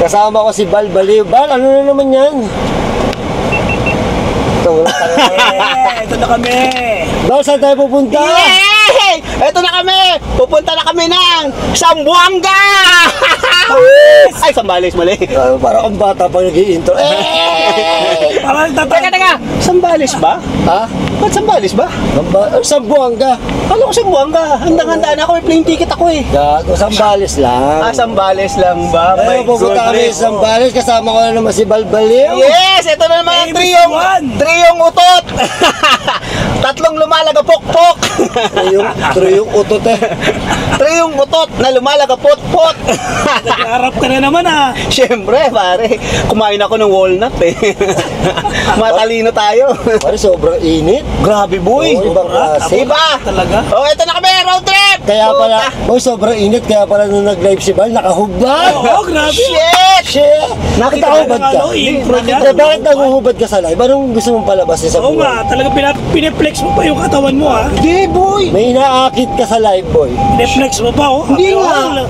Kasama ko si Bal Baliw. Bal, ano na naman yan? Ito na kami. Bal, saan tayo pupunta? Yay! Ito na kami! Pupunta na kami ng Zamboanga! Ay, Zambales, mali. Parang ang bata pa nag-i-intro. Parang Teka! Zambales ba? Ha? Ba't Zambales ba? Sambuanga. Ano ko Zamboanga? Handang-handa na ako, may plane ticket ako eh. Gago, Sambales lang. Ah, Zambales lang ba? Ay, pupunta kami sa Sambales. Kasama ko na naman si Bal Baliw. Yes! Ito na naman ang triyong utot! Tatlong lumalagapok-pok! Triyong utot eh. Triyong utot na lumalagapot-pot! nag-arap ka na naman ah. Siyempre, pare. Kumain ako ng walnut eh. Matalino tayo. Pare, sobrang init. Grabe, boy. Oo, ibang klase. Iba. Talaga? Oh, ito na kami, road trip! Kaya pala, boy, sobrang init. Kaya pala nung nag-live si Bal, nakahubad. Oo, grabe. Shit! Shit! Nakahubad ka. Ano, intro niya. Bakit naguhubad ka sa live? Anong gusto mong palabasin sa Oo buhay? nga, talaga pineflex mo pa yung katawan mo ah. Hindi, boy. May inaakit ka sa live, boy. Pineflex mo pa oh. Hindi nga.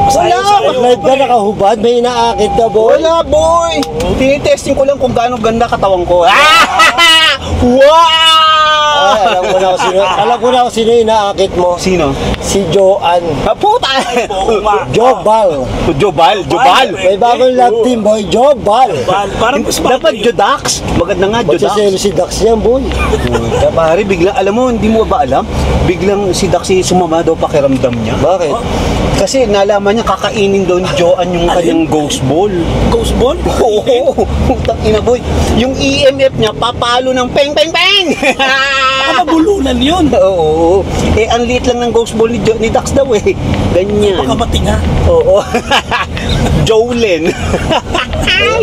Wala. Live ka nakahubad, may inaakit ka, boy. Wala, boy. Tinitesting ko lang kung gaano ganda katawan ko. Wow! Ay, alam ko na kung sino inaakit mo. Sino? Si Joan. Ah, puta! Jobal. Jobal. May bagong love team, boy. Jobal. Parang mas Dapat Jodax. Maganda nga, Jodax. Magsaselo si Dax yan, boy. Kaya pare, biglang, alam mo, hindi mo ba alam? Biglang si Daxi sumama daw pakiramdam niya. Bakit? Kasi nalaman niya kakainin daw ni Joan yung kanyang ghost ball. Ghost ball? Oo, putang ina boy. Yung EMF niya papalo ng peng peng peng. Baka mabulunan yun. Oo. Eh ang liit lang ng ghost ball ni Dax daw eh. Ganyan. Baka matinga. Oo. Jolene.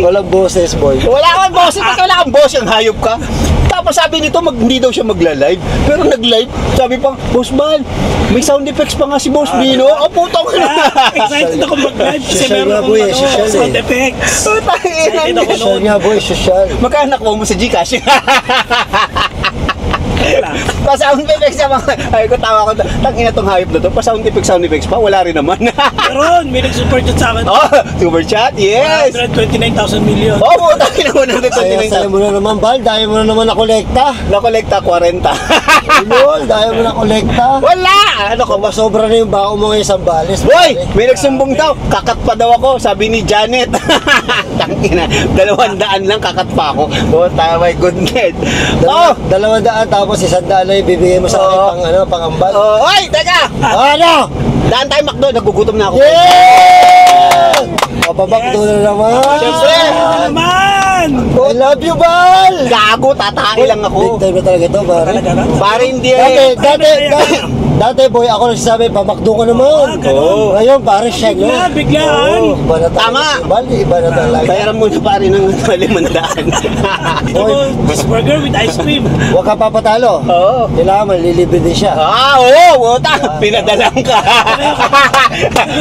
Walang boses, boy. Wala kang boss, ba't wala kang boss, yung hayop ka? Tapos sabi nito, hindi daw siya magla-live. Pero nag-live, sabi pa, Boss Bal, may sound effects pa nga si Boss Bino. Oh, putang ina. Excited ako mag-live kasi Social meron nga, akong boy, social sound eh. effects. Excited ako. Social nga, boy. Social. Magkano nakuha mo sa Gcash? Pa-sound effects naman. Ay ko, tawa ko. Tangina tong hayop na to. Pa-sound effects pa. Wala rin naman. Meron, may nag-super chat sa akin. Oh, super chat, yes. 129,000 million. Oh, puta, kinawa na Saya mo na naman, Bal. Dahil mo na naman nakolekta. nakolekta 40. Lol, dahil mo nakolekta. Wala! Ano ko ba? Sobra na yung bao mo ngayon sa Sambales. Boy, may nagsumbong daw. Kakat pa daw ako, sabi ni Janet. Tangina, 200 lang kakat pa ako. Oh, my goodness. Oh, 200 tapos 100 na ibibigay mo sa akin pang ambal. oh, oy, teka. Ano? Daan tayo McDo, nagugutom na ako. Yeah! Papabakdo na naman. Siyempre. Naman! I love you, Bal! Gago, tatae lang Big ako. time na talaga ito, pare. Pare hindi Dati, boy, ako nagsasabi, pamakdo ka naman. Oo. Ngayon, pare, siya nga. Biglaan. Iba na talaga Tama. si Bal, iba na talaga. Bayaran mo na pare ng 500. Ito ko, cheeseburger with ice cream. Huwag ka papatalo. Oo. Kailangan malilibre din siya. Ah, oo, wuta. Pinadalang ka.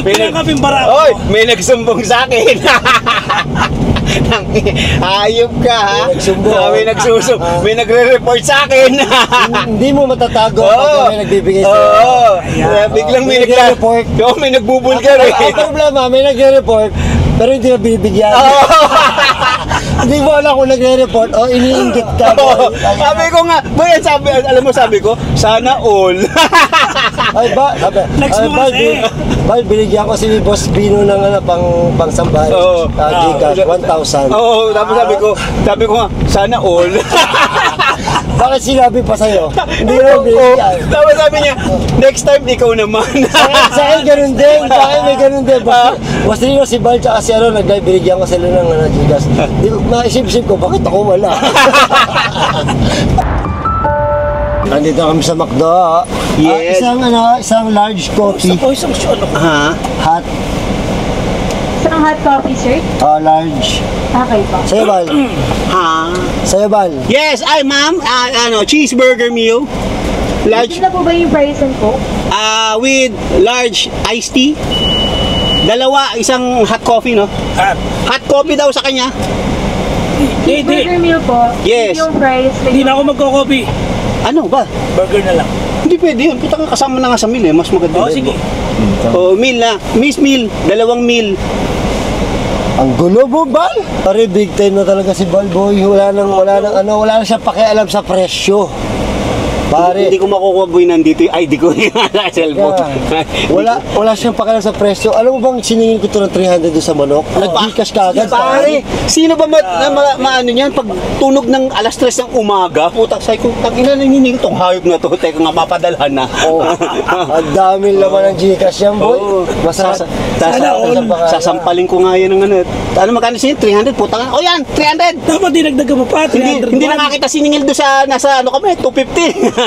Pinakaping bara. Oy, may nagsumbong sa akin. Hayop ka ha. May nagsumbong. May nagsusum. May nagre-report sa akin. Hindi mo matatago pag may nagbibigay sa'yo. Oo. Biglang may nagre-report. Oo, may nagbubulgar eh. Ang problema, may nagre-report, pero hindi na binibigyan. Hindi mo alam kung nagre-report o iniinggit ka. Sabi ko nga, boy, alam mo sabi ko, sana all. Ay ba, sabi, Next ay, mo Bal, kasi. Bal, binigyan ko si Boss Bino ng pang Sambales. Oo. Gcash, 1,000. Oo, tapos sabi ko nga, sana all. Bakit sinabi pa sa'yo? Hindi mo binigyan. Tapos sabi niya, next time ikaw naman. Sa akin ganun din. Sa akin may ganun din. Basta rin si Bal tsaka si nag-live, binigyan ko sila ng Gcash. Naisip-isip ko, bakit ako wala? Nandito kami sa McDo. Yes. Isang large coffee. Isang shot ako. Ha? Hot. Isang hot coffee, sir? Large. Okay po. Sa'yo, Bal. Ha? Sa'yo, Bal. Yes, ay ma'am, cheeseburger meal. Large, Ito na po ba yung price and coke? with large iced tea. Dalawa, isang hot coffee, no? Hot coffee daw sa kanya. Hindi. Burger meal po. Yes. Yung price. Hindi na ako magko-coffee. Ano ba? Burger na lang. Hindi pwede yun. Puta ka, kasama na nga sa meal eh. Mas maganda. Oo, sige. Oh, meal na. Meal. 2 meal. Ang gulo mo, Bal? Pare, big time na talaga si Balboy. Wala nang siya pakialam sa presyo. Pare, Hindi ko makukuha boy nandito. Ay, di ko sa cellphone. wala siyang pakialam sa presyo. Alam mo bang siningin ko to ng 300 doon sa manok? Nag-Gcash ka agad. Pare, sino ba maano niyan pag tunog ng alas 3 ng umaga? Puta, say ko, tangina naninig tong hayop na to. Teka nga, mapadalhan na. Oh, ang daming laman ng Gcash yan, boy. Oo. Masarap. Sasampalin ko nga yan ng ano. Ano magkano siya? 300? Puta nga. O yan, 300! Dapat dinagdagan mo pa, 300 Hindi na nakita siningil doon sa nasa ano kami, 250.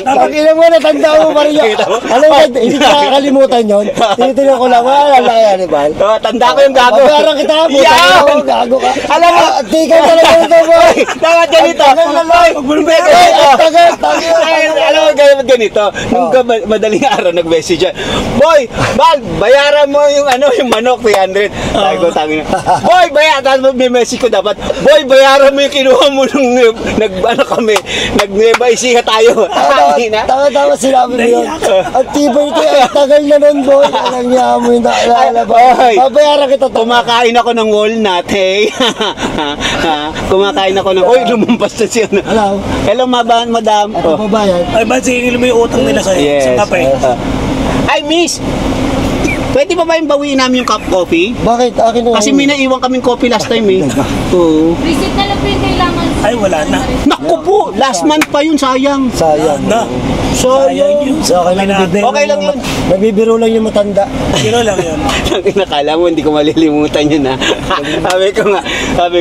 Pakina mo, natanda mo pa rin yun. Alam mo, hindi ko nakakalimutan yun. Tinitingnan ko lang, wala kaya ni Bal. Tanda ko yung gago. Parang kita, puta Yan! ka, gago ka. Alam mo, Tingnan talaga ito, boy. dapat ganito. Alam mo, ganito. Nung madaling araw nag-message yan. Boy, Bal, bayaran mo yung yung manok, 300. Sabi ko, tangin na. Boy, bayaran. Tapos may message ko dapat. Boy, bayaran mo yung kinuha mo nung nag-Nueva Ecija tayo. Tangin na. Tama sinabi mo yun. Ang tibay ito, ang tagal na nun, boy. Alam niya mo yung naalala ba? Boy, Babayaran kita to. kumakain ako ng walnut, hey. Kumakain ako ng... Uy, lumampas na siya. Hello? Hello, madam. Ito babayad. Ay, ba, singil mo yung utang nila sa'yo sa kape? Ay, miss! Pwede pa ba yung bawiin namin yung cup coffee? Bakit? Akin na. Kasi may naiwan kaming coffee last time eh. Oo. Receipt na lang po yung kailangan. Ay, wala na. Naku po, last month pa yun, sayang. Sayang. Na. Sayang. yun. Okay lang yun. Okay lang yun. Nabibiro lang yung matanda. Zero lang yun. Nakala mo, hindi ko malilimutan yun ha. sabi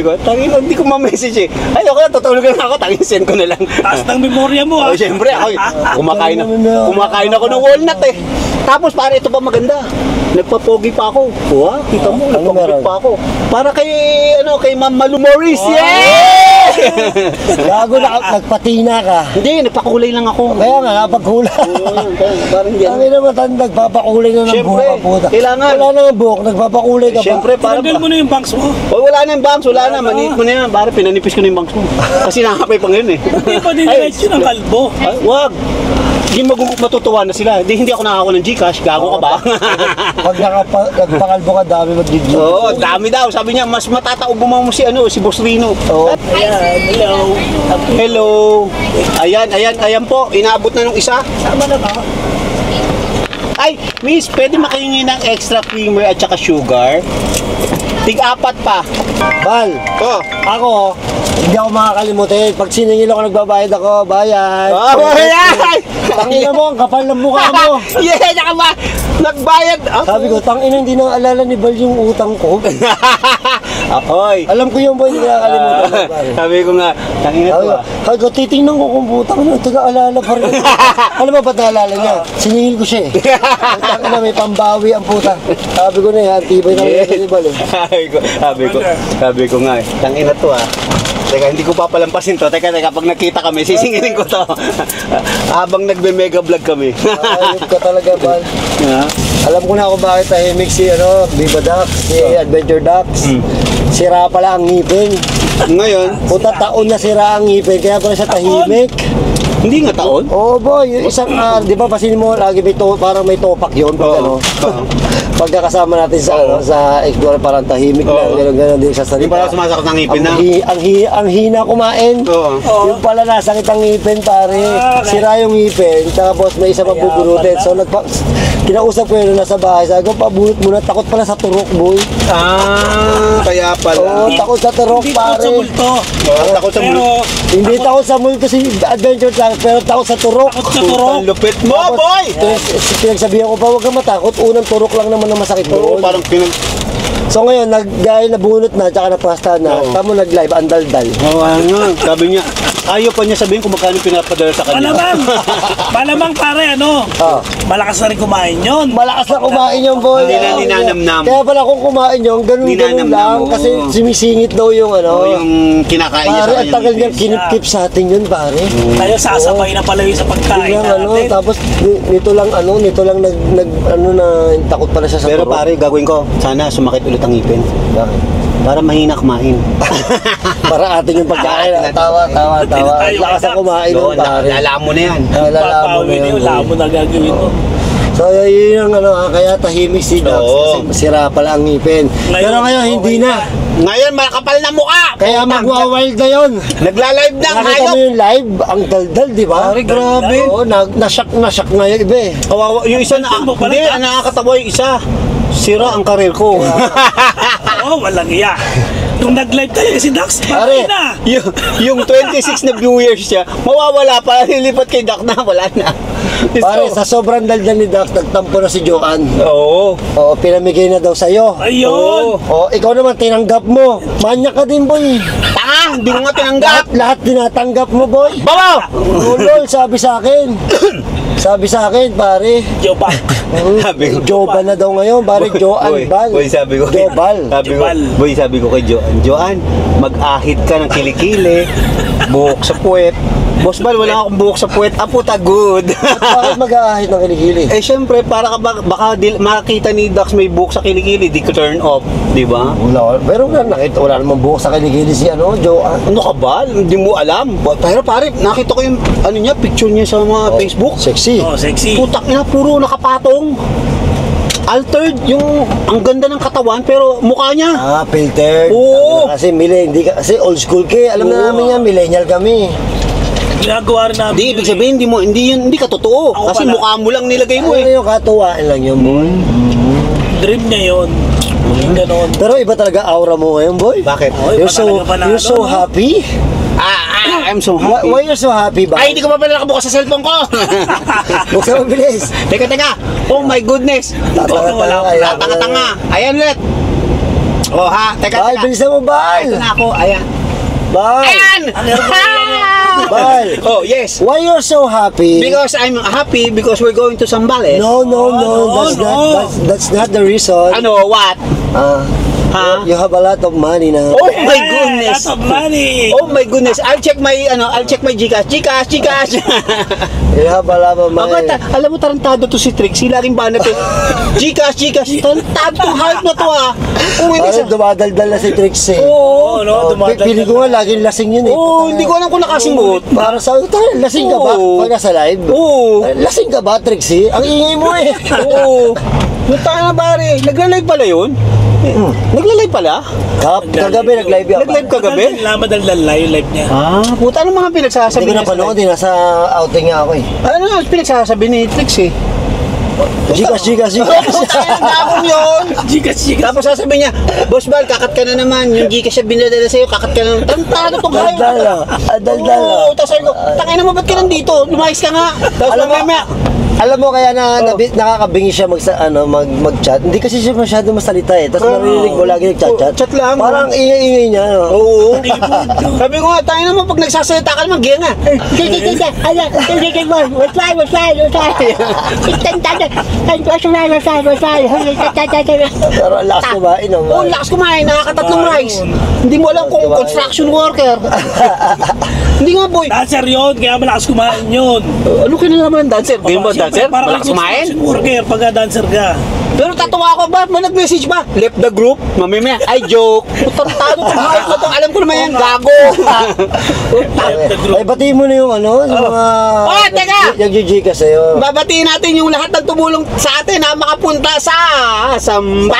ko, tangin, hindi ko ma-message eh. Ay, okay, tutulog na ako, tangin, send ko na lang. Taas ng memorya mo, Oh, ha? siyempre, ako, kumakain ako ng walnut eh. Tapos, para ito pa maganda. Nagpapogi pa ako. Wow, kita mo, nagpapogi meron? pa ako. Para kay Ma'am Malu Morris. Yeah! Gago na, nagpatina ka. Hindi, nagpakulay lang ako. Kaya nga, napaghula. Oo, parang yan. Ang ina matanda, nagpapakulay na ng Siyempre, buhok ang puta. kailangan. Wala na ng buhok, nagpapakulay ka pa. Siyempre, para Tanggal mo na yung banks mo. Oh, wala na yung bangs, wala na. Maniit mo na yan. Para pinanipis ko na yung bangs mo. Kasi nakakapay pa ngayon eh. Hindi pa diniretso ng kalbo. Ay, wag. Hindi matutuwa na sila. Hindi ako nakakakuha ng Gcash. Gago ka ba? Pag nagpakalbo ka, dami mag-gig. Oo, dami daw. Sabi niya, mas matataubo mo si Boss Rino. Oo. Ayan, hello. Hello. Ayan po. Inaabot na nung isa. Tama na ba? Ay, miss, pwede makahingi ng extra creamer at saka sugar? Tig-apat pa. Bal, Oh. ako, hindi ako makakalimutin. Pag siningil ako, nagbabayad ako, bayad. Oh, yan! Tangina mo, ang kapal ng mukha mo. Yeah, saka ba? Nagbayad. Sabi ko, tangina, hindi na alala ni Bal yung utang ko. Ahoy. Alam ko yung boy, hindi nakakalimutan. Bal. Sabi ko nga, tangina to ah. Sabi ko, titingnan ko kung putang na, taga-alala pa rin. Alam mo ba't naalala niya? Siningil ko siya eh. Ang tangina, may pambawi ang puta. Sabi ko na yan, tibay na ni Bal eh. Sabi ko nga, tangina to ah. Teka, hindi ko papalampasin to. Teka, pag nakita kami, sisingilin ko to. Habang nagbe-mega vlog kami. Ayop ka talaga, Bal. Alam ko na kung bakit tahimik si Viva Ducks, si Adventure Ducks. Sira pala ang ngipin. Ngayon, Puta taon na sira ang ngipin, kaya pala siya tahimik. hindi nga taon. Oo boy, yung isang, di ba pasin mo lagi parang may topak yun pag pagkakasama natin sa sa Explorer parang tahimik lang, gano'n din sa Hindi salita. pala sumasakot ng ngipin na. Ang hina kumain. Oo. Yung pala nasakit ang ngipin pare. Sira yung ngipin, tapos may isa pa bubunutin. So kinausap ko yun nasa bahay, sabi ko pabunot muna, takot pala sa turok boy. Kaya pala. Oo, takot sa turok Hindi takot pare. sa multo. Takot sa Pero, Hindi takot sa multo si Adventure Ducks, pero takot sa turok. takot sa turok. Ang lupit mo, Tapos, boy! Pinagsabihan ko pa, huwag kang matakot. Unang turok lang naman na masakit Oo, doon. parang So ngayon, gaya nabunot na, tsaka napasta na, Oo. tamo nag-live, ang daldal. Oo, nga. Sabi niya, ayaw pa niya sabihin kung magkano pinapadala sa kanya. Malamang pare, Oh. malakas na rin kumain yun. Malakas na kumain yung boy. Hindi na ninanamnam. Kaya pala kung kumain yung ganun Ninanamnam, lang. oo. Kasi sumisingit daw yung Oo, yung kinakain niya Pare, sa ang tagal kanyang niyang kinip-kip sa atin yun, pare. Tayo sasabay na pala yun sa pagkain Biglang natin. tapos nito lang takot pala siya sa Pero turok. pare, gagawin ko, sana sumakit ulit ang ngipin. Bakit? Para mahina kumain. Para atin yung pagkain. Tawa. Lakas na kumain Oo, nun, pare. lalaman mo na yan. Lalaman Papawin na yun, yun. lamo na gagawin mo. So yun ang kaya tahimik si Dax Oo. kasi sira pala ang ngipin. Pero ngayon hindi na. Ngayon, makapal na mukha. Kaya magwa-wild na yun. Nagla-live na ang Nakita mo hayop. yung live, ang daldal, di ba? Pare, grabe. Oo, na-shock na yung iba eh. Kawawa, yung isa na, hindi, ang nakakatawa yung isa. Sira ang karir ko. Oo, walang iya. Nung nag-live talaga si Dax, Pare. patay na. yung 26 na viewers siya, mawawala pa, lilipat kay Doc na, wala na. Pare, sa sobrang daldal ni Dax, nagtampo na si Joanne. Oo. Oo, pinamigay na daw sa'yo. Ayun. Oo, ikaw naman tinanggap mo. Manyak ka din, boy. Tanga, hindi mo nga tinanggap. Lahat tinatanggap mo, boy. Baba! Lol, sabi sa akin. Sabi sa akin, pare. Joba. Sabi ko. Joban na daw ngayon, pare. Joan Bal. Boy, sabi ko. Jobal. Sabi ko, Jobal. boy, sabi ko kay Joan, mag-ahit ka ng kilikili, buhok sa puwet. Boss Bal, wala akong buhok sa puwet. Puta, good. Bakit mag-aahit ng kilikili? Eh, syempre, para ka baka makakita ni Dax may buhok sa kilikili, di ko turn off, di ba? Wala, pero wala namang buhok sa kilikili si Joan. Ano ka ba? Hindi mo alam. Pero pare, nakita ko yung niya, picture niya sa mga Facebook. Sexy. Oh, sexy. Putak niya, puro nakapatong. Altered, yung ang ganda ng katawan pero mukha niya. Ah, filtered. Oo. Kasi kasi old school ka. Alam na Oo. namin yan, millennial kami. Ginagawa rin namin. Hindi, ibig sabihin, hindi ka totoo. Ako Kasi pala. mukha mo lang nilagay mo Ano eh. yung katuwaan lang yun, boy? Dream niya yun. Yung ganon. Pero iba talaga aura mo ngayon, boy. Bakit? Oh, You're iba so, talaga panalo, you're so no? happy? I'm so Why, happy. why you're so happy ba? Ay, hindi ko pa pala nakabukas sa cellphone ko. Buksan mo bilis. Teka. Oh my goodness. Tatanga-tanga. Tanga-tanga. Ayan ulit. Oh ha, teka. Bal, bilisan mo, Bal. Ito na ako, ayan. Bal. Ayan! Bal. Oh, yes. Why you're so happy? Because I'm happy because we're going to Zambales. No, no, that's no. not that's not the reason. Ano, what? Ha? You have a lot of money now. Oh my Yeah, goodness. Lots of money. Oh my goodness. I'll check my Gcash. You have a lot of money. Alam mo tarantado to si Trixie, laging banat eh. Gcash. Tarantado tong hype na to ah. Oh, hindi Parang sa. dumadaldal na si Trixie. Oo. Oo, no, dumadal. Pili ko nga laging lasing yun eh. Oo, hindi ko alam kung nakasimot. Para sa lasing ka ba Oo. pag nasa live? Oo. Lasing ka ba, Trixie? Ang ingay mo eh. Oo. Punta na pare. Nagla-live pala yun? Nagla-live pala? Kagabi nag-live yan. Nag-live kagabi? Madaldal yung live niya. Puta, ano mga pinagsasabi Hindi ko niya sa napanood live? eh. Nasa outing nga ako eh. Ano nga pinagsasabi ni Trixie? Gcash. Puta, ang yun. Gigas. Tapos sasabihin niya, Boss Bal, kakat ka na naman. Yung Gcash na binadala sa'yo, kakat ka na naman. Tantado tong hayop. Daldal. Oo, tapos sabi ko, tangina mo, ba't ka nandito? Lumayas ka nga. Tapos mamaya, Alam mo kaya nakakabingi siya mag-chat. Hindi kasi siya masyado masalita eh. Tapos narinig ko lagi nag-chat-chat. Chat lang. Parang ingay-ingay niya. No? Oo. Sabi ko nga, tayo naman pag nagsasalita ka naman, gaya nga. Pero ang lakas kumain naman. Oo, lakas kumain, nakakatatlong rice. Hindi mo alam kung construction worker. Hindi nga, boy. Dancer yun, kaya malakas kumain yun. Ano kinalaman ng dancer? Game ba dancer? Parang Malakas kumain? worker pagka dancer ka. Pero tatawa ako ba? May nag-message ba? Left the group? Mamimaya, ay joke. Tartado itong hayop na to. Alam ko naman yan, gago. Ay, batiin mo na yung sa mga... Oh, teka! Nag-GG ka sa'yo. Babatiin natin yung lahat ng tumulong sa atin na makapunta sa Zambales!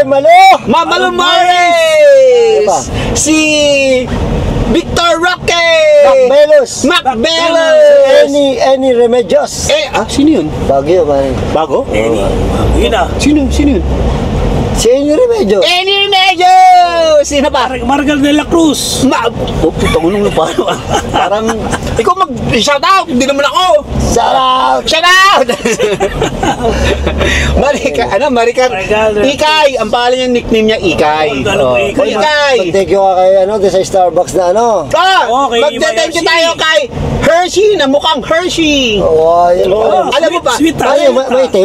Malo! Mamalo Ano Morris! ba? Si Victor Roque! Macbelos! Macbelos! Any Remedios! Sino yun? Bagyo, man. Bago? Yun na. Sino yun? Si Any Remedios! Any Medyo! Sino pa? Margal de la Cruz. Puta mo nung parang, ikaw mag-shout out, hindi naman ako. Shout out! Shout out! Maricar, Ikay, ang pangalan niya, nickname niya Ikay. Ikay! Thank you ka kay sa Starbucks na Okay, Magte-thank you Hershey. tayo kay Hershey, na mukhang Hershey. Oh, Alam mo ba? Sweet Ay,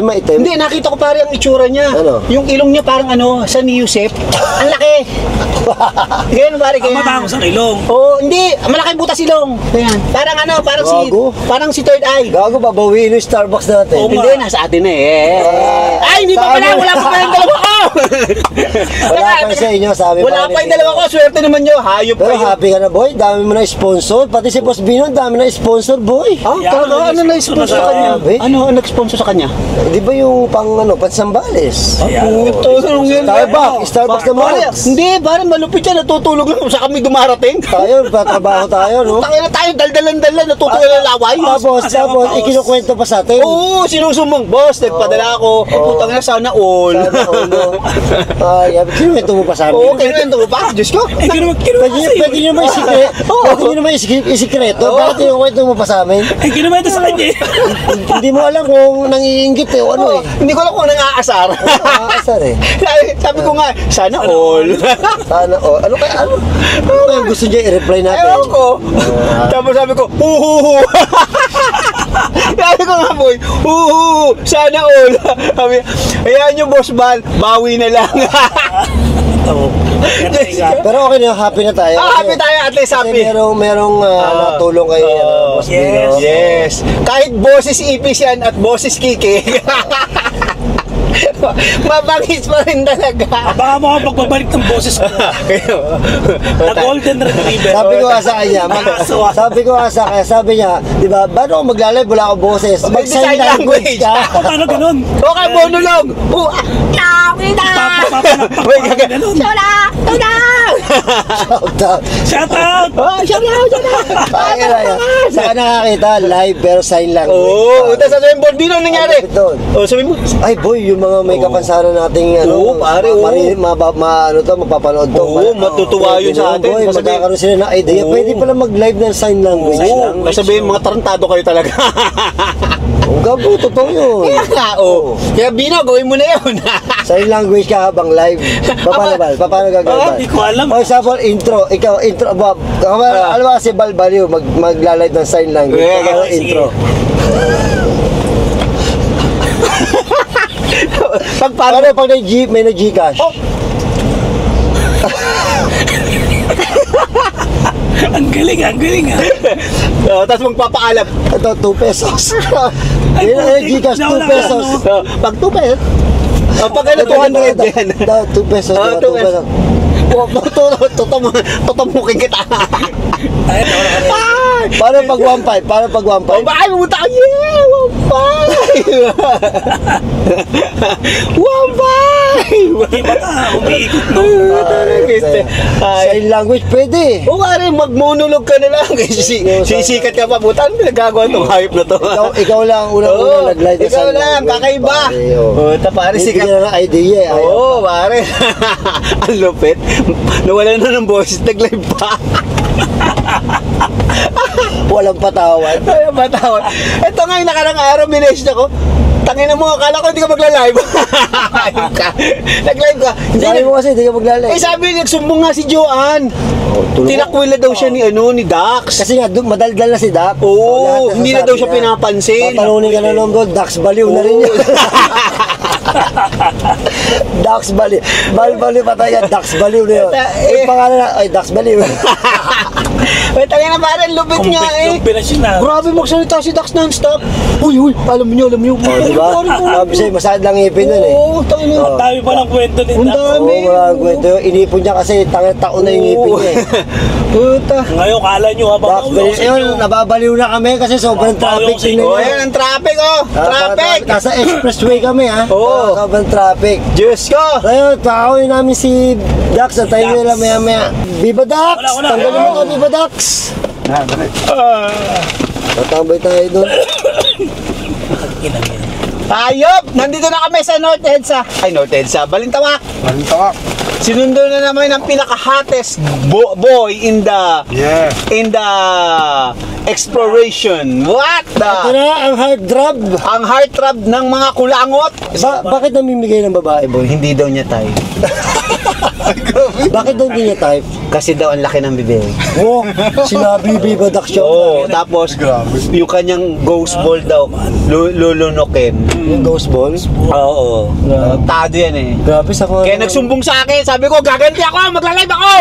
maitim. Hindi, nakita ko pare ang itsura niya. Ano? Yung ilong niya parang sa ni Yusef. Ang laki. Ganyan pare, Ang matangos ang ilong. Oh, hindi, malaking butas ilong. Ganyan. Gago. Parang si Third Eye. Gago, babawiin yung Starbucks natin. Oo. Hindi, nasa atin na eh. Ay, hindi pa pala, wala pa pala yung dalawa ko. Wala pa sa inyo, sabi Wala pa yung dalawa ko, swerte naman nyo. Hayop Pero kayo. happy ka na, boy. Dami mo na sponsor. Pati si Boss Bino, dami na sponsor, boy. Ah, talaga? Ano na-sponsor sa kanya? Grabe. Ano ang nag-sponsor sa kanya? Di ba yung pansambales? Starbucks na Pare, Marks. hindi, parang malupit yan. Natutulog lang kung saan kami dumarating. Tayo, tatrabaho tayo, no? Tayo na tayo, daldalan-dalan, natutulog ng laway. Tapos, ikinukwento pa sa atin. Oo, sinusumbong. Boss, nagpadala ako. Putang na, sana all. Sana ulo. Ay, kinukwento mo pa sa Oo, amin. kinuwento mo pa. Diyos ko. Pwede nyo may isikreto. Pwede nyo may isikreto. Bakit kinukwento mo pa sa amin? Ay, kinuwento sa kanya. Hindi mo alam kung nangiinggit o ano eh. Hindi ko alam kung nangaasar. Nakakasar eh. Sabi ko nga, sana all. Sana, ano kaya, ano kaya gusto niya i-reply natin? Ewan ko. Tapos sabi ko, huhuhu. Sabi ko nga, boy, huhuhu, sana all. Sabi, ayan yung boss Bal, bawi na lang. Pero okay na, happy na tayo. Happy tayo, at least Kasi happy. merong natulong kay Boss Bino. Yes. Kahit boses Ipis yan at boses Kiki. Mabangis pa rin talaga. Baka mo ang pagbabalik ng boses ko. Na golden retriever. Sabi ko nga sa kanya, sabi niya, di ba, bago ako maglalay, wala ako boses. Mag-sign language ka. O, paano ganun? Okay, monolog. Wait, Ganun. Shout out. Shout out! Ay, saka nakakita, live pero sign language. Oo, tapos sabihin, Bino, ang nangyari? Ano ito? Oh, sabihin mo, Ay boy, yung mga may kapansanan nating Oo, pare, oo. mapapanood to. Oo, matutuwa yun sa atin. Boy, Sasabihin- magkakaroon sila ng idea. Oo. Pwede pala mag-live ng sign language. oo, sabihin, mga tarantado kayo talaga. Ang gabo, totoo yun. Oo. Kaya Bino, gawin mo na yun. Sign language ka habang live. Paano ba? Paano gagawin? Hindi ko alam. For example, intro. Ikaw, intro. Alam mo kasi Balbaliw, magla-live ng sign language. Yeah, Paano sige. intro? Paano pag may nag-Gcash? Ang galing, ang galing ah. Tapos magpapaalam. Ito, 2 pesos. Yun ang nag-Gcash, 2 pesos. Pag 2 pesos. Pag ano, 200 yan. 2 pesos. Oh, 2 2 pesos. Tutamukin kita. Ay, wala ka rin. Paano pag 1.5? Paano pag 1.5? Oh, bakit pumunta ka? Yeah, 1.5! Iba ka, umiikot no. Sign language, pwede. O nga rin, mag-monolog ka na lang. Sisikat ka pa, puta, ano pinagagawa itong hype na to? Ikaw lang, unang-unang nag-live na Ikaw sign lang, language. kakaiba. Pare, oh. Puta, pare, sikat. Bibigyan na ng idea eh. Ayaw. Oo, pare. Ang lupit. Nawala na ng boses, nag-live pa. Walang patawad. Ay, matawad. Ito nga yung nakarang araw, minessage ako. Tangina mo, akala ko hindi ka magla-live. Ayun ka. Nag-live ka. Hindi Sabi mo kasi, hindi ka maglalay. sabi, nagsumbong nga si Joanne. Tinakwil na daw siya ni Dax. Kasi nga, madaldal na si Dax. Oo, Lahat hindi na nasasabi daw siya niya. pinapansin. Tatanungin ka na nung doon, Dax Baliw na rin yan. Dax Baliw. Baliw pa tayo, Dax Baliw na yun. Eh. Yung pangalan na, ay, Dax Baliw. May tangina na parang lupit nga eh. Kombinasyon na. Grabe magsalita si Dax non-stop. Uy, alam niyo. Diba? Sabi sa'yo, masakit lang ngipin nun eh. Oo, tangina. Ang dami pa ng kwento ni Ang Dax. dami. Oo, wala ang kwento. Inipon niya kasi taon na yung ngipin niya eh. Puta. Ngayon, kala nyo habang Dax Baliw. Yun, nababaliw na kami kasi sobrang traffic. Tingnan Oh, niyo. yan ang traffic oh. Traffic. Nasa expressway kami ha. Oo. Sobrang traffic. Diyos ko. Ayun, pakawin namin si Dax. Antayin nyo nila maya-maya. Viva Dax! Wala. Tanggalin mo to, Viva Dax! Tatambay tayo doon. Ayop! Nandito na kami sa North EDSA. Ay, North EDSA. Balintawak. Sinundo na naman ang pinaka-hottest boy in the exploration. What Ito the? na, ang hard drop. Ang heartthrob ng mga kulangot. Bakit namimigay ng babae, boy? Hindi daw niya tayo. Bakit daw hindi niya type? Kasi daw ang laki ng bibig. Oh, sinabi Viva Dax siya. Oo, tapos yung kanyang ghost ball daw, lulunukin. Yung ghost ball. Oo. Tado yan eh. Grabe sa Kaya nagsumbong sa akin, sabi ko, gaganti ako, magla-live ako!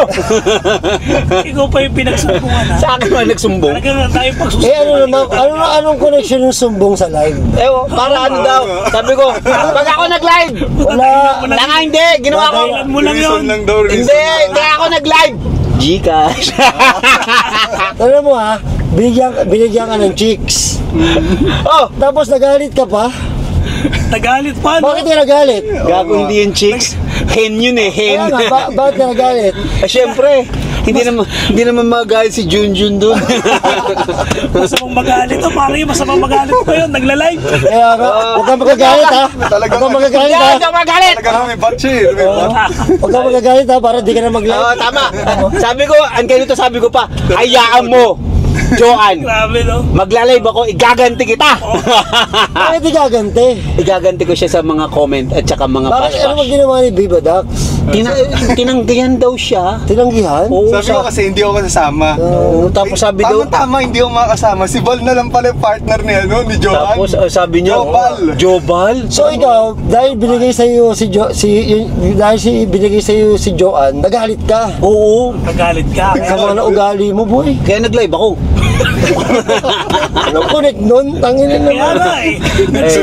Ikaw pa yung pinagsumbungan ha. Sa akin man nagsumbong. Talagang tayo pagsusumbong. ano naman, anong connection ng sumbong sa live? Para ano daw, sabi ko, pag ako nag-live, Wala. nga hindi, ginawa ko. Kailan mo lang yun. Hindi, kaya ako nag-live. Gcash. Alam mo ha, binigyan ka ng chicks. Oh, Tapos nagalit ka pa? Nagalit pa, no? Bakit ka nagalit? gago hindi yung chicks. Hen yun eh, hen. Kaya nga, bakit ka nagalit? Syempre, hindi naman magalit si Junjun doon. Masamang magalit. O, parang yung masamang magalit pa yun. Nagla-live. Kaya nga, huwag kang magagalit ha. Huwag kang magagalit ha. Hindi ako magalit. Talaga may batch eh. May batch. Huwag kang magagalit ha, para di ka na Oo, mag-live. tama. Sabi ko, ang ganito sabi ko pa, hayaan mo, Joanne. Grabe, no? Magla-live ako, igaganti kita. Bakit di gaganti? Igaganti ko siya sa mga comment at saka mga Bakit ano ba bash-bash. ginawa ni Viva Dax? Tinanggihan daw siya. Tinanggihan? Oo, Sabi ko kasi hindi ako kasama. Oo, tapos sabi daw, Tama, hindi ako makasama. Si Val na lang pala yung partner ni Joanne. tapos sabi niya, Jobal. Jobal? So ikaw, dahil binigay sa iyo binigay sa iyo si Joanne, nagalit ka. Oo. Nagalit ka. Sa mga ugali mo, boy. Kaya nag-live ako. Anong connect nun? Tanginin Kaya naman. nga eh.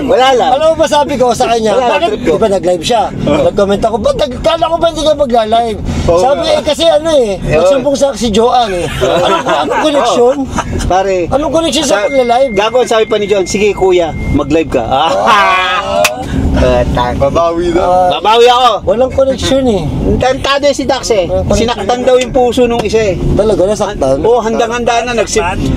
Wala lang. Alam mo ba sabi ko sa kanya, Wala, bakit trip ko. di ba nag-live siya? Nag-comment ako, ba't kala ko ba hindi ka magla-live? Sabi kasi ano eh, nagsumbong sa si Joanne eh. Anong connection? Pare. Anong connection sa pagla-live? Gago, sabi pa ni John, sige kuya, mag-live ka. Babawi daw. Babawi ako. Walang connection eh. Tantado si Dax eh. Sinaktan daw yung puso nung isa eh. Talaga, nasaktan. Oo, handang-handa na,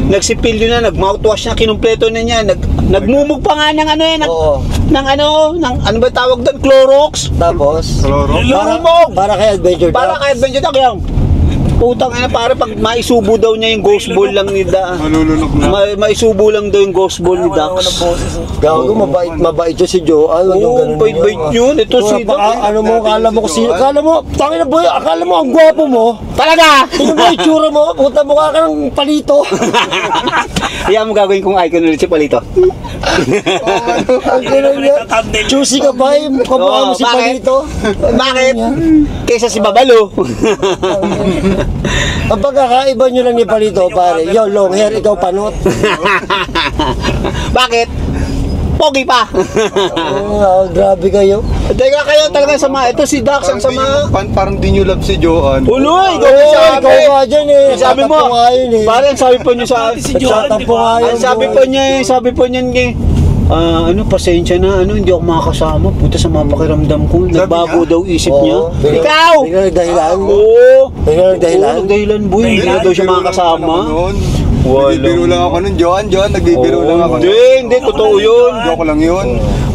nagsipilyo na, nag-mouthwash na, kinumpleto na niya, nagmumug pa nga ng ano eh, Oo. ano ba tawag doon, Clorox? Tapos, Cloro. Lumog! para kay Adventure Para Dax. kay Adventure Duck yan. Putang ina, para pag maisubo daw niya yung ghost ball lang ni Da. Malulunok na. Maisubo lang daw yung ghost ball ni Dax. Gago, mabait yun si Joanne. Huwag yung Oo, ganun. bait-bait yun. Ito si Dax. Ano mo, akala mo kasi, akala mo, tangina boy, akala mo ang gwapo mo. Talaga! Tingnan mo yung itsura mo, puta mukha ka ng palito. Iyan mo gagawin kong icon ulit si Palito. Ang ganun niya. Choosy ka ba? Kamukha mo si bakit? palito. Bakit? Kaysa si Babalo. Ang pagkakaiba nyo lang ni palito, pare. Yo, long hair, ikaw panot. Bakit? Pogi pa. Grabe kayo. Teka kayo talaga sama. Ito si Dax ang sama. Parang di nyo love si Joanne. Uloy! Ikaw nga dyan eh. Sabi mo, Tatampo nga yun eh. parang sabi po niyo sa... Si Joanne, Tatampo di ba? nga yun. Ang sabi po niyan pasensya na, hindi ako makakasama. Puta sa mga pakiramdam ko. Nagbago daw isip niya. Ikaw! Hindi ka nagdahilan. Oo! Hindi ka nagdahilan. Oo, nagdahilan boy. Hindi na daw siya makakasama. Nagbibiro lang ako nun. Joanne, nagbibiro lang ako. Hindi, totoo yun. Joke lang yun.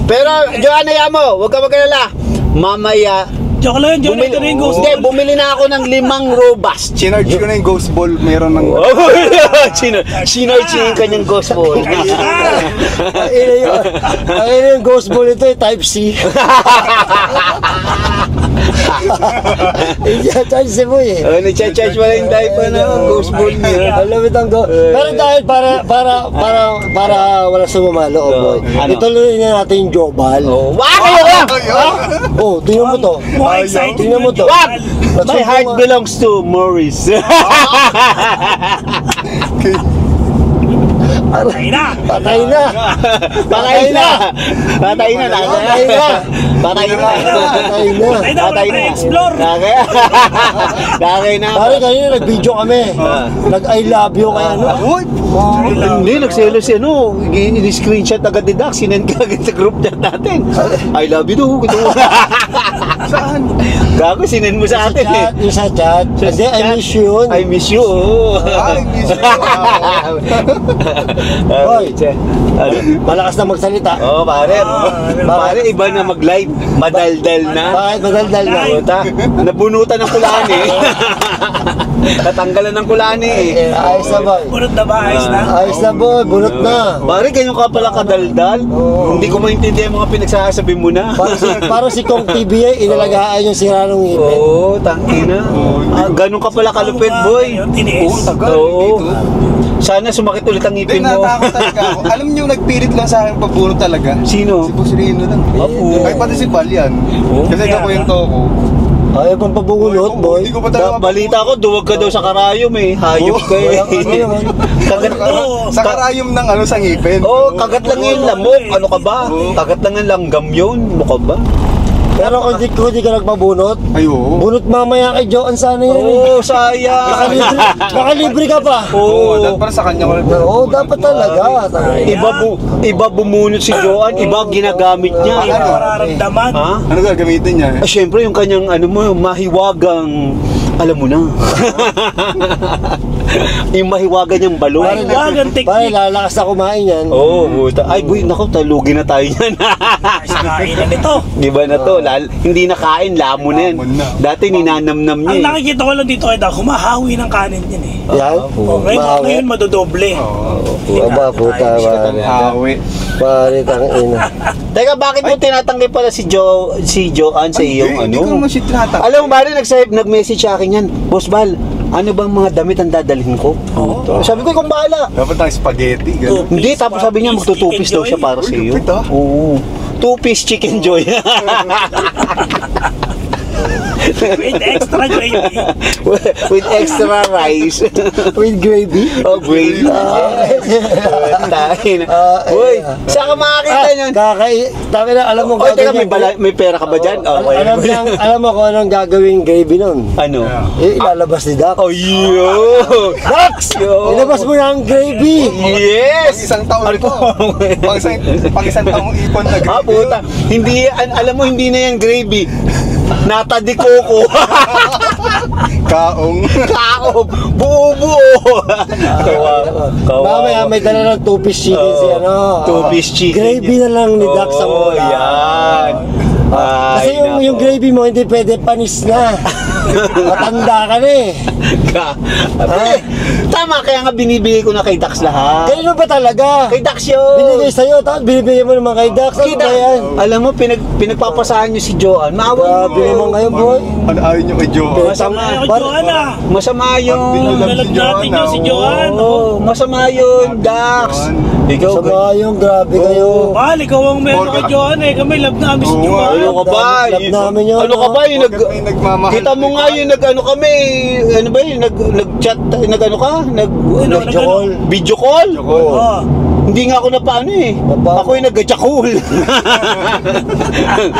Pero, Joanne, hayaan mo, huwag ka magkalala. Mamaya, Joke lang yun. Joke lang ito na yung ghost. Hindi, bumili na ako ng 5 robust. Sinarge ko na yung ghost ball. Meron ng... Sinarge yung kanyang ghost ball. Ang yung ghost ball ito eh, type C. Charge si Boy eh. Nag-charge pala yung type ghost ball niya. Alam mo itong go. Pero dahil para wala sumamalo, oh boy. Ano? Ituloy na natin yung Jobal. Wag kayo! Oh, tingnan mo to. Mukha excited. Tingnan mo to. Wag! My heart belongs to Morris. Patay na. Patay na. Patay na! Patay na! Patay na. Patay na! Patay na. Patay na. Wala pa explore. Kakay na! Pare kanina nag-video kami. Nag-I love you kaya ano. Hindi, nagselo si i-screenshot agad ni Dax, sinend ka agad sa group chat natin. I love you too. Saan? Gago, sinend mo sa atin eh. Yung sa chat. Hindi, I miss you yun. I miss you, oh. Ay, miss you. Hoy. Ano? Malakas na magsalita. Oo, pare. Pare, iba na mag-live. Madaldal na. Bakit madaldal na? Puta, nabunutan ng kulani. Natanggalan ng kulani eh. Ayos na boy. Bunot na ba? Ayos na? Ayos na boy, bunot na. Pare, ganyan ka pala kadaldal. Hindi ko maintindihan mga pinagsasabi mo na. Para si Kong TBA, inalagaan yung sira ng ng ngipin. Oo, tangina. Ganun ka pala kalupit, boy. Tiniis. Tagal, Oo. dito. Sana sumakit ulit ang Hindi, ngipin mo. natakot talaga ako. Alam niyo, nagpilit lang sa akin pabunot talaga. Sino? Si Boss Rino lang. Apo. Ay, pati si Pal yan. Kasi kakwento ko. Ayaw pang pabunot, boy. Hindi ko pa talaga Balita ko, duwag ka daw sa karayom eh. Hayop ka eh. Ano naman? Kagat Sa karayom ng ano sa ngipin. Oo, kagat lang yung lamok. Ano ka ba? Kagat lang yung langgam yun. Ano ka ba? Pero kung di ka nagpabunot, Ay, oo. bunot mamaya kay Joan sana yan. Oo, sayang. Nakalibre ka pa. Oo, Oo. para sa kanya ko. Oo, dapat talaga. Iba bumunot si Joan, iba ginagamit niya. Hindi mo mararamdaman. Ha? Ano gagamitin niya? Ah, syempre yung kanyang ano mo, mahiwagang, alam mo na. Yung mahiwagan niyang balon. Mahiwagang Pare, technique. lalakas na kumain yan. Oo, ay boy, naku, talugi na tayo yan. Sa kainan nito. Di ba na to? Hindi na kain, lamo na yan. Lamon na. Dati ninanamnam niya Ang eh. nakikita ko lang dito ay humahawi ng kanin yan eh. Yan. Ngayon madodoble. Aba, puta, pare. Hawi. Pare, ina. Teka, bakit mo tinatanggi pala si Joan sa iyong Hindi ko ano? naman siya tinatanggap. Alam mo ba rin, nag-message sa akin yan, Boss Bal, ano bang mga damit ang dadalhin ko? Sabi ko, ikaw bahala. Dapat ang spaghetti. Ganun. Hindi, tapos sabi niya, magtutupis daw siya para sa iyo. Lupit, ah. Oo. Two-piece chicken joy. With extra gravy. With extra rice. With gravy. Oh, gravy. Tahin. Uy, saan ka makakita niyan? Taka na, alam mo Oy, teka, gagawin. may pera ka ba dyan? Oh, Alam mo kung anong gagawin gravy nun. Ano? Ilalabas ni Doc. Oh, yo! Dax! Ilabas mo na ang gravy! Pang Yes! isang taon to. Pang isang taong ipon na Ah, puta. Hindi, alam mo, hindi na yan gravy. Nata de coco. Kaong. Kaob. Buo-buo. Mamaya may dala ng two-piece chicken si ano. Two-piece chicken. Gravy na lang ni Dax ang Oo, ulam. yan. Kasi Ay, yung nako. gravy mo hindi pwede panis na. Matanda ka na eh. Tama, kaya nga binibigay ko na kay Dax lahat. Ganun ba talaga? Kay Dax yun. Binigay sa'yo, tapos binibigay mo naman kay Dax. Ano Kita, ba yan? alam mo, pinagpapasahan niyo si Joan. Maawa Grabe naman kayo, boy. Ano ayaw niyo kay Joe? Masama. Ay, Joanna. Masama yun. Nalag natin yun si Joan. Oo, masama yun, Dax. Ikaw, Sama yung grabe kayo. Mahal, ikaw ang meron kay Joan eh. Kami love namin si Oo, Joan. ano ka ba? Love namin yun, Ano ka ba? Yung Huwag kami nagmamahal. kita mo nga yung nag-ano kami, ano ba yun, nag-chat, nag-ano ka? Video call. Video call? Oo. Hindi nga ako napaano eh. Napa- Ako yung nag-gatchakul.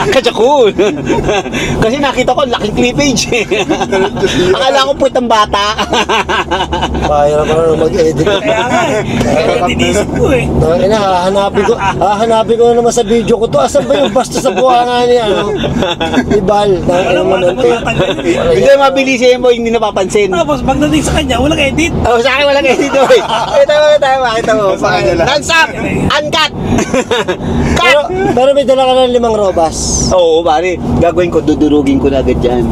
Gatchakul. Kasi nakita ko, laking clippage eh. Akala ko puwetang bata. Kaya naman na mag-edit. Kaya nga eh. Kaya dinisip ko eh. Ina, hahanapin ko na naman sa video ko to. Asan ba yung basta sa buhanga ni ano? Ni Bal. Wala mo na matatanggal. Hindi, mabilisin mo, hindi napapansin. Tapos pagdating sa kanya, walang edit. Oh, sa akin walang edit eh. Kita mo. Sa kanya lang. Non-stop! Uncut! Pero may dala ka ng 5 robas. Oo, pare. Gagawin ko, dudurugin ko na agad yan.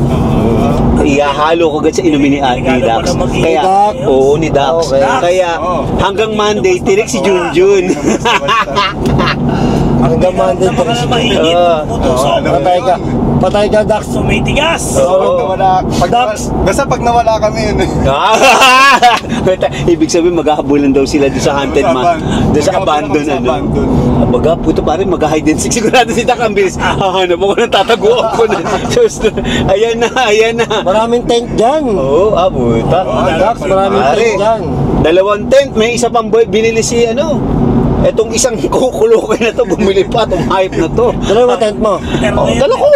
Ihahalo ko agad sa inumin ni Dax. Kaya, Dax. oo, ni Dax. Okay. Kaya, hanggang Monday, tirik si Junjun. Hanggang Monday Sa mga mahigit, putusok. Patay ka, Dax. Sumitigas. Oo. Basta pag nawala kami yun. Ibig sabihin, maghahabulan daw sila doon sa haunted man. Doon sa abandon, ano. Baga, puto pare, mag-hide and seek. Sigurado si Dax ang bilis. Hahanap ako ng tataguan ko na. Ayan na. Maraming tent dyan. Oo, puta. Dax, maraming Pare, tent dyan. 2 tent, may isa pang binili si ano. Etong isang kukulukin na to, bumili pa itong hype na to. Dalawa tent mo. Dala ko.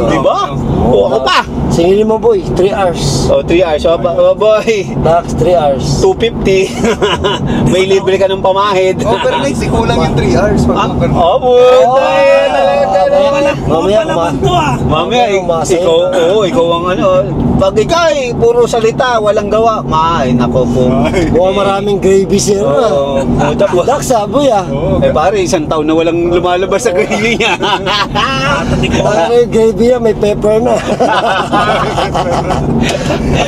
Di ba? O ako pa. Singilin mo, boy. 3 hours. O, 3 hours. O, boy. Dax, 3 hours. 250. May libre ka ng pamahid. Overnight, si kulang yung 3 hours. Mamaya, Mamaya, ikaw ang ano. Pag ikaw puro salita, walang gawa. Nako po. Buwa maraming gravy siya. Dax, saboy ah. Pare, 1 taon na walang lumalabas sa gravy niya. Parang yung gravy yan, may pepper na.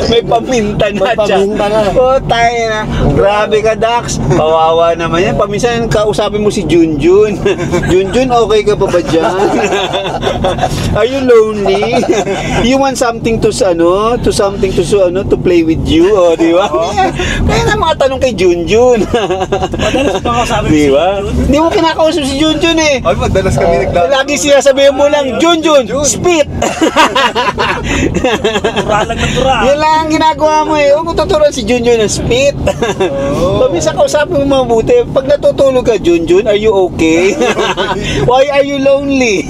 May paminta na May siya. paminta na. Oh, tayo na. Grabe ka, Dax. Kawawa naman yan. Paminsan kausapin mo si Junjun. Junjun, okay ka pa ba dyan? Are you lonely? You want something to to play with you, oh, di ba? Kaya na mga tanong kay Junjun. Madalas pa ako sabi Di si ba? Jun. Di mo kinakausap si Junjun eh. Ay, madalas kami naglalaro. Lagi siya sabihin mo lang, Junjun, spit! Tura lang ng tura. Yan lang ang ginagawa mo eh. Huwag mo tuturuan si Junjun ng spit. Pabisa kausapin mo mabuti. Pag natutulog ka, Junjun, are you okay? Why are you lonely?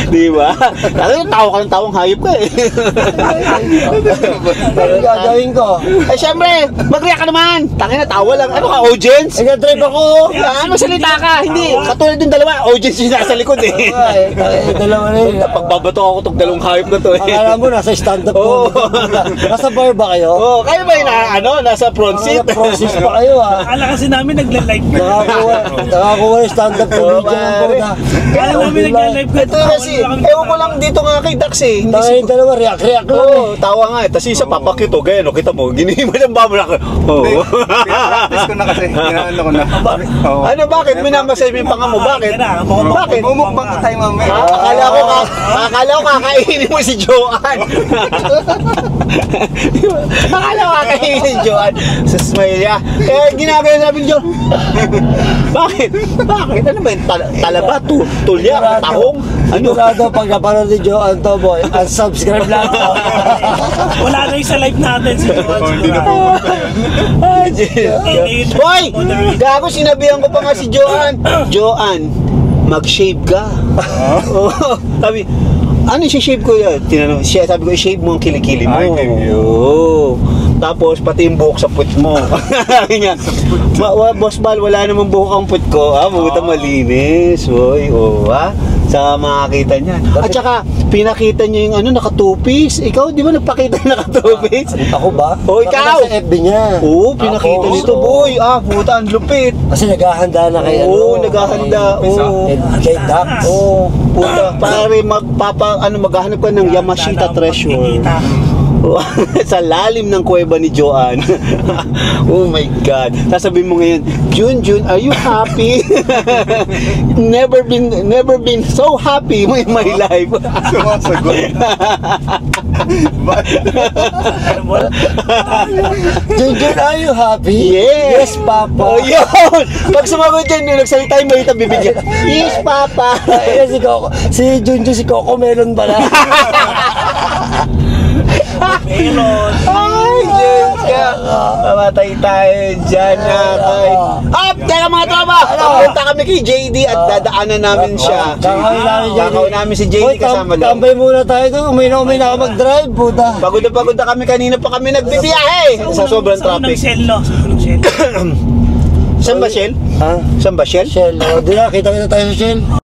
Di ba? Talagang tawa ka ng tawang hayop ka eh. Ano gagawin ko? Eh syempre, mag-react ka naman. Tangin na, tawa lang. Ano ka, audience? Eh, nag-drive ako. Ah, masalita ka. Hindi, katulad yung dalawa, audience yung nasa likod eh. Ay, dalawa na yun. Pagbabato ako itong dalawang hayop na to eh. Akala mo, nasa stand-up Oo. ko. Nasa bar ba kayo? Oh, kayo ba yung nasa front seat? Process pa kayo ah. Akala kasi namin nagla-live ka. Nakakuha yung stand-up Oo, comedian ng pare. puta. Akala namin nagla-live ka. Ito kasi, ewan ko lang dito nga kay Dax eh. Hindi Tayo yung dalawa, react lang eh. Oo, tawa nga eh. Tapos isa papakit o, gaya no, kita mo, ginihimay ng babo na ako. Oo. Practice ko na kasi. Ginaano ko na. Oo. Ano, bakit? Minamasay mo yung panga mo, bakit? Bakit? Mumukbang ka tayo mamaya. Akala ko kakainin mo si Joanne. Akala ko kakainin si Joanne. Sa smile niya. Eh, ginagaya sabi ni Joanne. Bakit? Bakit? Ano ba yun? Talaba? Tulya? Tahong? Ano? Sigurado pag napanood ni Joanne to boy, unsubscribe lang ako. Wala na yung sa live natin. Si Joan. Hindi na Ay, Diyos. Hoy! Gago, sinabihan ko pa nga si Joanne. Joanne, mag-shave ka. Oo. Sabi, ano i-shave ko yan? Tinanong, sabi ko, i-shave mo ang kilikili mo. Ay, thank you. Oo. Tapos, pati yung buhok sa put mo. Sabi niya, Boss Bal, wala namang buhok ang put ko. Ah, buta malinis. Hoy, oh, ha? Sa makakita niya. At saka, pinakita niya yung naka-two-piece. Ikaw, di ba nagpakita yung naka-two-piece? Ako ba? Oh, ikaw! Nakita sa FB niya. Oo, pinakita Ako, nito, so- boy. Ah, puta, ang lupit. Kasi naghahanda na kay Oo, naghahanda. Oo. Kay Dax. Oo, puta. Pare, maghahanap ka ng Yamashita Treasure. Sa lalim ng kuweba ni Joanne. Oh my God. Sasabihin mo ngayon, Junjun, are you happy? never been so happy in my life. Sumasagot. Junjun, are you happy? Yes. Yes, Papa. Oh, yun. Pag sumagot dyan, yung nagsalita yung malita bibigyan. Yes, Papa. Ay, si Junjun, si Coco Melon pala. Melon. Ay, Diyos ka. Mamatay tayo dyan na kay... Teka mga tropa! Punta kami kay JD at dadaanan namin siya. Kakawin namin si JD kasama lang. Tambay muna tayo doon. Umay na ako mag-drive, puta. Pagod na kami, kanina pa kami nagbibiyahe sa sobrang Sa unang traffic. Shell, no? Sa unang Shell. Saan ba, Shell? Ha? Saan ba, Shell? Shell. O, di na, kita tayo sa Shell.